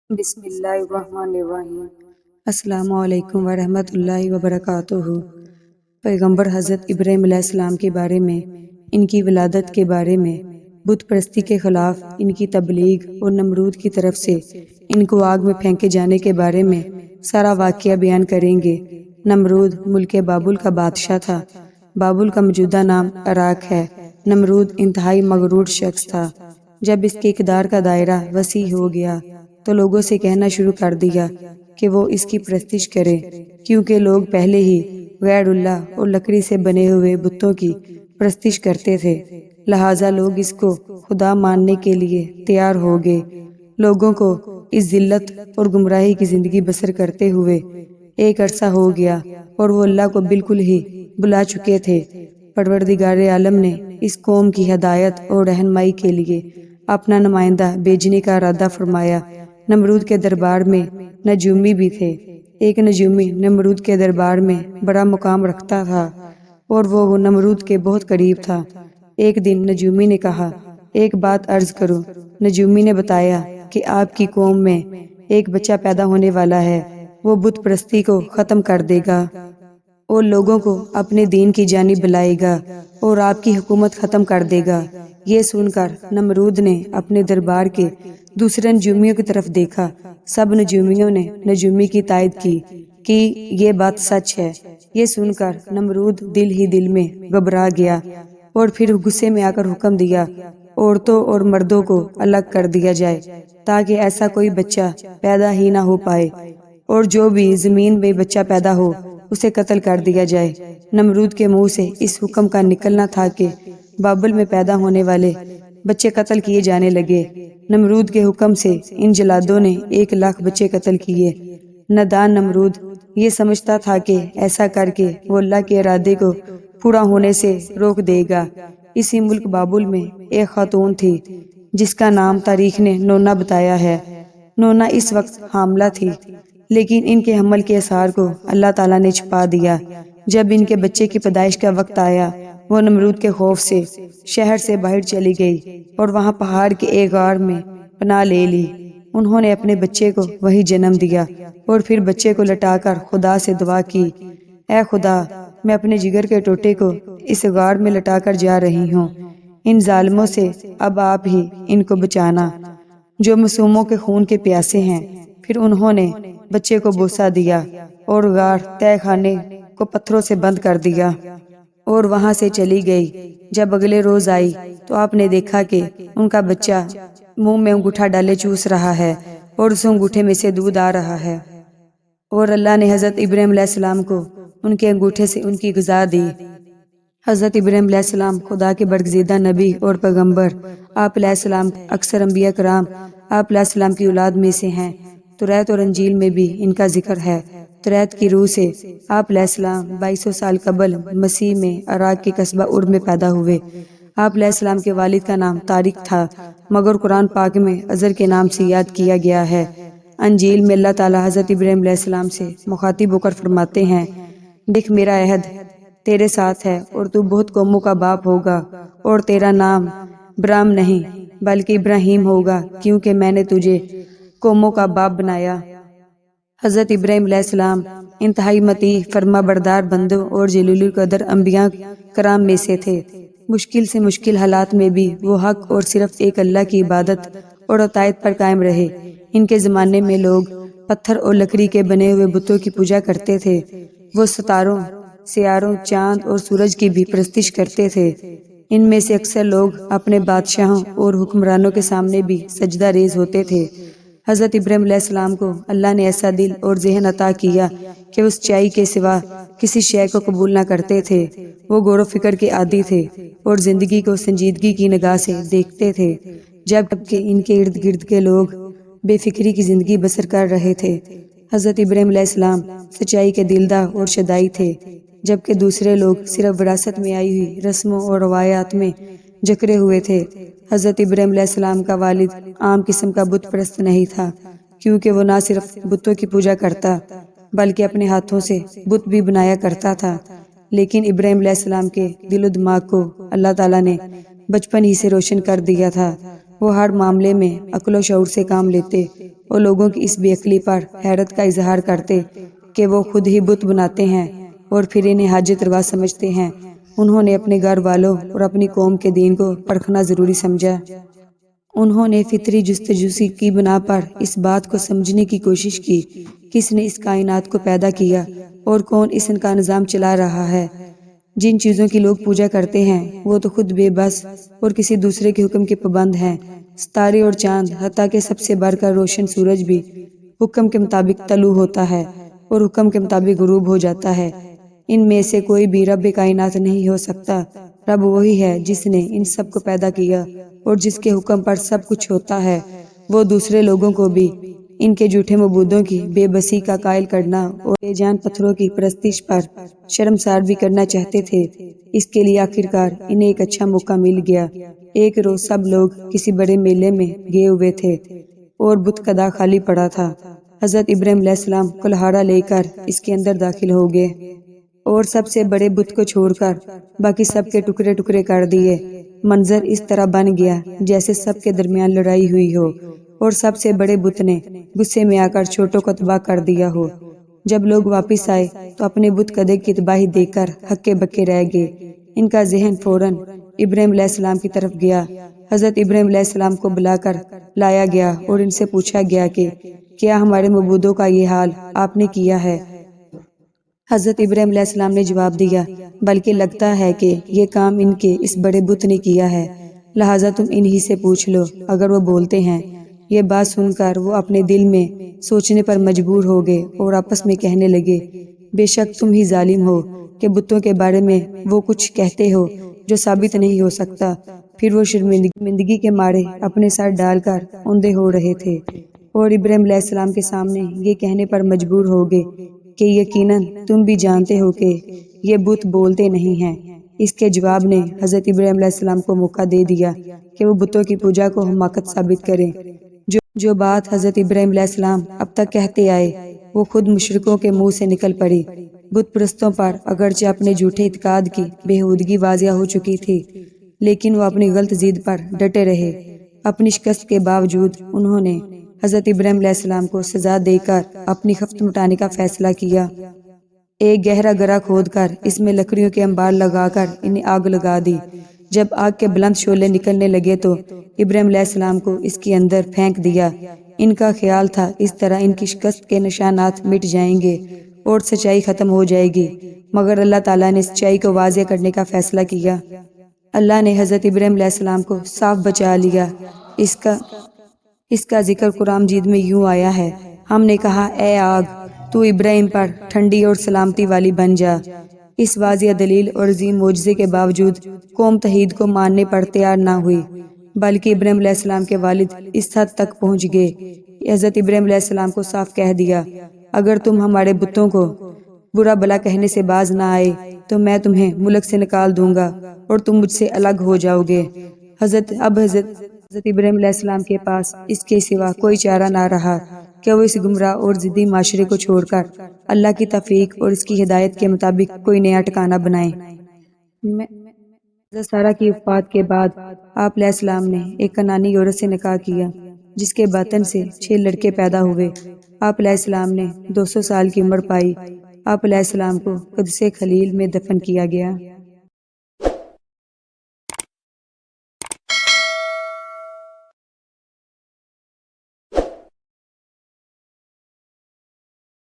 بسم اللہ الرحمن الرحیم۔ السلام علیکم ورحمۃ اللہ وبرکاتہ۔ پیغمبر حضرت ابراہیم علیہ السلام کے بارے میں، ان کی ولادت کے بارے میں، بت پرستی کے خلاف ان کی تبلیغ اور نمرود کی طرف سے ان کو آگ میں پھینکے جانے کے بارے میں سارا واقعہ بیان کریں گے۔ نمرود ملک بابل کا بادشاہ تھا۔ بابل کا موجودہ نام عراق ہے۔ نمرود انتہائی مغرور شخص تھا۔ جب اس کے اقتدار کا دائرہ وسیع ہو گیا تو لوگوں سے کہنا شروع کر دیا کہ وہ اس کی پرستش کرے، کیونکہ لوگ پہلے ہی غیر اللہ اور لکڑی سے بنے ہوئے بتوں کی پرستش کرتے تھے، لہٰذا لوگ اس کو خدا ماننے کے لیے تیار ہو گئے۔ لوگوں کو اس ذلت اور گمراہی کی زندگی بسر کرتے ہوئے ایک عرصہ ہو گیا اور وہ اللہ کو بالکل ہی بلا چکے تھے۔ پروردگار عالم نے اس قوم کی ہدایت اور رہنمائی کے لیے اپنا نمائندہ بھیجنے کا ارادہ فرمایا۔ نمرود کے دربار میں نجومی بھی تھے۔ ایک نجومی نمرود کے دربار میں بڑا مقام رکھتا تھا اور وہ نمرود کے بہت قریب تھا۔ ایک دن نجومی نے کہا، ایک بات عرض کروں۔ نجومی نے بتایا کہ آپ کی قوم میں ایک بچہ پیدا ہونے والا ہے، وہ بت پرستی کو ختم کر دے گا اور لوگوں کو اپنے دین کی جانب بلائے گا اور آپ کی حکومت ختم کر دے گا۔ یہ سن کر نمرود نے اپنے دربار کے دوسرے نجومیوں کی طرف دیکھا۔ سب نجومیوں نے نجومی کی تائید کی کہ یہ بات سچ ہے۔ یہ سن کر نمرود دل ہی دل میں گھبرا گیا اور پھر غصے میں آ کر حکم دیا، عورتوں اور مردوں کو الگ کر دیا جائے تاکہ ایسا کوئی بچہ پیدا ہی نہ ہو پائے، اور جو بھی زمین میں بچہ پیدا ہو اسے قتل کر دیا جائے۔ نمرود کے منہ سے اس حکم کا نکلنا تھا کہ بابل میں پیدا ہونے والے بچے قتل کیے جانے لگے۔ نمرود کے حکم سے ان جلادوں نے 1,00,000 بچے قتل کیے۔ نادان نمرود یہ سمجھتا تھا کہ ایسا کر کے وہ اللہ کے ارادے کو پورا ہونے سے روک دے گا۔ اسی ملک بابل میں ایک خاتون تھی جس کا نام تاریخ نے نونا بتایا ہے۔ نونا اس وقت حاملہ تھی، لیکن ان کے حمل کے اثار کو اللہ تعالیٰ نے چھپا دیا۔ جب ان کے بچے کی پیدائش کا وقت آیا، وہ نمرود کے خوف سے شہر سے باہر چلی گئی اور وہاں پہاڑ کے ایک غار میں پناہ لے لی۔ انہوں نے اپنے بچے کو وہیں جنم دیا اور پھر بچے کو لٹا کر خدا سے دعا کی، اے خدا، میں اپنے جگر کے ٹوٹے کو اس غار میں لٹا کر جا رہی ہوں، ان ظالموں سے اب آپ ہی ان کو بچانا جو معصوموں کے خون کے پیاسے ہیں۔ پھر انہوں نے بچے کو بوسہ دیا اور غار تہہ خانے کو پتھروں سے بند کر دیا اور وہاں سے چلی گئی۔ جب اگلے روز آئی تو آپ نے دیکھا کہ ان کا بچہ منہ میں انگوٹھا ڈالے چوس رہا ہے اور اس انگوٹھے میں سے دودھ آ رہا ہے، اور اللہ نے حضرت ابراہیم علیہ السلام کو ان کے انگوٹھے سے ان کی غذا دی۔ حضرت ابراہیم علیہ السلام خدا کے برگزیدہ نبی اور پیغمبر۔ آپ علیہ السلام اکثر انبیاء کرام آپ علیہ السلام کی اولاد میں سے ہیں۔ توریت اور انجیل میں بھی ان کا ذکر ہے۔ توریت کی روح سے آپ علیہ السلام 2200 سال قبل مسیح میں عراق کے قصبہ ارد میں پیدا ہوئے۔ آپ علیہ السلام کے والد کا نام طارق تھا، مگر قرآن پاک میں عزر کے نام سے یاد کیا گیا ہے۔ انجیل میں اللہ تعالیٰ حضرت ابراہیم علیہ السلام سے مخاطب ہو کر فرماتے ہیں، دیکھ میرا عہد تیرے ساتھ ہے اور تو بہت قوموں کا باپ ہوگا، اور تیرا نام برام نہیں بلکہ ابراہیم ہوگا، کیونکہ میں نے تجھے قوموں کا باپ بنایا۔ حضرت ابراہیم علیہ السلام انتہائی مطیع، فرما بردار بندوں اور جلیل القدر انبیاء کرام میں سے تھے۔ مشکل سے مشکل حالات میں بھی وہ حق اور صرف ایک اللہ کی عبادت اور اطاعت پر قائم رہے۔ ان کے زمانے میں لوگ پتھر اور لکڑی کے بنے ہوئے بتوں کی پوجا کرتے تھے۔ وہ ستاروں، سیاروں، چاند اور سورج کی بھی پرستش کرتے تھے۔ ان میں سے اکثر لوگ اپنے بادشاہوں اور حکمرانوں کے سامنے بھی سجدہ ریز ہوتے تھے۔ حضرت ابراہیم علیہ السلام کو اللہ نے ایسا دل اور ذہن عطا کیا کہ وہ سچائی کے سوا کسی شے کو قبول نہ کرتے تھے۔ وہ غور و فکر کے عادی تھے اور زندگی کو سنجیدگی کی نگاہ سے دیکھتے تھے، جبکہ ان کے ارد گرد کے لوگ بے فکری کی زندگی بسر کر رہے تھے۔ حضرت ابراہیم علیہ السلام سچائی کے دلدار اور شدائی تھے، جبکہ دوسرے لوگ صرف وراثت میں آئی ہوئی رسموں اور روایات میں جکڑے ہوئے تھے۔ حضرت ابراہیم علیہ السلام کا والد عام قسم کا بت پرست نہیں تھا، کیونکہ وہ نہ صرف بتوں کی پوجا کرتا بلکہ اپنے ہاتھوں سے بت بھی بنایا کرتا تھا۔ لیکن ابراہیم علیہ السلام کے دل و دماغ کو اللہ تعالیٰ نے بچپن ہی سے روشن کر دیا تھا۔ وہ ہر معاملے میں عقل و شعور سے کام لیتے اور لوگوں کی اس بے عقلی پر حیرت کا اظہار کرتے کہ وہ خود ہی بت بناتے ہیں اور پھر انہیں حاجت روا سمجھتے ہیں۔ انہوں نے اپنے گھر والوں اور اپنی قوم کے دین کو پرکھنا ضروری سمجھا۔ انہوں نے فطری جستجو کی بنا پر اس بات کو سمجھنے کی کوشش کی کس نے اس کائنات کو پیدا کیا اور کون اس کا نظام چلا رہا ہے۔ جن چیزوں کی لوگ پوجا کرتے ہیں وہ تو خود بے بس اور کسی دوسرے کے حکم کے پابند ہیں۔ ستارے اور چاند، حتیٰ کہ سب سے بڑھ کر روشن سورج بھی حکم کے مطابق طلوع ہوتا ہے اور حکم کے مطابق غروب ہو جاتا ہے۔ ان میں سے کوئی بھی رب کائنات نہیں ہو سکتا۔ رب وہی ہے جس نے ان سب کو پیدا کیا اور جس کے حکم پر سب کچھ ہوتا ہے۔ وہ دوسرے لوگوں کو بھی ان کے جھوٹے معبودوں کی بے بسی کا قائل کرنا اور بے جان پتھروں کی پرستش پر شرمسار بھی کرنا چاہتے تھے۔ اس کے لیے آخرکار انہیں ایک اچھا موقع مل گیا۔ ایک روز سب لوگ کسی بڑے میلے میں گئے ہوئے تھے اور بت کدہ خالی پڑا تھا۔ حضرت ابراہیم علیہ السلام کلہاڑا لے کر اس کے اندر داخل ہو گئے اور سب سے بڑے بت کو چھوڑ کر باقی سب کے ٹکڑے ٹکڑے کر دیے۔ منظر اس طرح بن گیا جیسے سب کے درمیان لڑائی ہوئی ہو اور سب سے بڑے بت نے غصے میں آ کر چھوٹوں کو تباہ کر دیا ہو۔ جب لوگ واپس آئے تو اپنے بت کدے کی تباہی دیکھ کر ہکے بکے رہ گئے۔ ان کا ذہن فوراً ابراہیم علیہ السلام کی طرف گیا۔ حضرت ابراہیم علیہ السلام کو بلا کر لایا گیا اور ان سے پوچھا گیا کہ کیا ہمارے معبودوں کا یہ حال آپ نے کیا ہے؟ حضرت ابراہیم علیہ السلام نے جواب دیا، بلکہ لگتا ہے کہ یہ کام ان کے اس بڑے بت نے کیا ہے، لہٰذا تم انہی سے پوچھ لو اگر وہ بولتے ہیں۔ یہ بات سن کر وہ اپنے دل میں سوچنے پر مجبور ہو گئے اور آپس میں کہنے لگے، بے شک تم ہی ظالم ہو کہ بتوں کے بارے میں وہ کچھ کہتے ہو جو ثابت نہیں ہو سکتا۔ پھر وہ شرمندگی کے مارے اپنے سر ڈال کر اوندے ہو رہے تھے اور ابراہیم علیہ السلام کے سامنے یہ کہنے پر مجبور ہو گئے کہ یقیناً تم بھی جانتے ہو کہ یہ بت بولتے نہیں ہیں۔ اس کے جواب نے حضرت ابراہیم علیہ السلام کو موقع دے دیا کہ وہ بتوں کی پوجا کو حماقت ثابت کریں۔ جو بات حضرت ابراہیم علیہ السلام اب تک کہتے آئے وہ خود مشرکوں کے منہ سے نکل پڑی۔ بت پرستوں پر اگرچہ اپنے جھوٹے اعتقاد کی بےہودگی واضح ہو چکی تھی، لیکن وہ اپنی غلط ضد پر ڈٹے رہے۔ اپنی شکست کے باوجود انہوں نے حضرت ابراہیم علیہ السلام کو سزا دے کر اپنی خفت مٹانے کا فیصلہ کیا۔ ایک گہرا گرہ کھود کر اس میں لکڑیوں کے انبار لگا کر انہیں آگ لگا دی۔ جب آگ کے بلند شعلے نکلنے لگے تو ابراہیم علیہ السلام کو اس کے اندر پھینک دیا۔ ان کا خیال تھا اس طرح ان کی شکست کے نشانات مٹ جائیں گے اور سچائی ختم ہو جائے گی، مگر اللہ تعالیٰ نے سچائی کو واضح کرنے کا فیصلہ کیا۔ اللہ نے حضرت ابراہیم علیہ السلام کو صاف بچا لیا۔ اس کا ذکر قرآن مجید میں یوں آیا ہے، ہم نے کہا اے آگ تو ابراہیم پر ٹھنڈی اور سلامتی والی بن جا۔ اس واضح دلیل اور عظیم معجزے کے باوجود قوم توحید کو ماننے پر تیار نہ ہوئی، بلکہ ابراہیم علیہ السلام کے والد اس حد تک پہنچ گئے۔ حضرت ابراہیم علیہ السلام کو صاف کہہ دیا، اگر تم ہمارے بتوں کو برا بلا کہنے سے باز نہ آئے تو میں تمہیں ملک سے نکال دوں گا اور تم مجھ سے الگ ہو جاؤ گے۔ حضرت ابراہیم علیہ السلام کے پاس اس کے سوا کوئی چارہ نہ رہا کہ وہ اس گمراہ اور ضدی معاشرے کو چھوڑ کر اللہ کی توفیق اور اس کی ہدایت کے مطابق کوئی نیا ٹھکانہ بنائے۔ حضرت سارہ کی وفات کے بعد آپ علیہ السلام نے ایک کنعانی عورت سے نکاح کیا جس کے باطن سے 6 لڑکے پیدا ہوئے۔ آپ علیہ السلام نے 200 سال کی عمر پائی۔ آپ علیہ السلام کو قدس خلیل میں دفن کیا گیا۔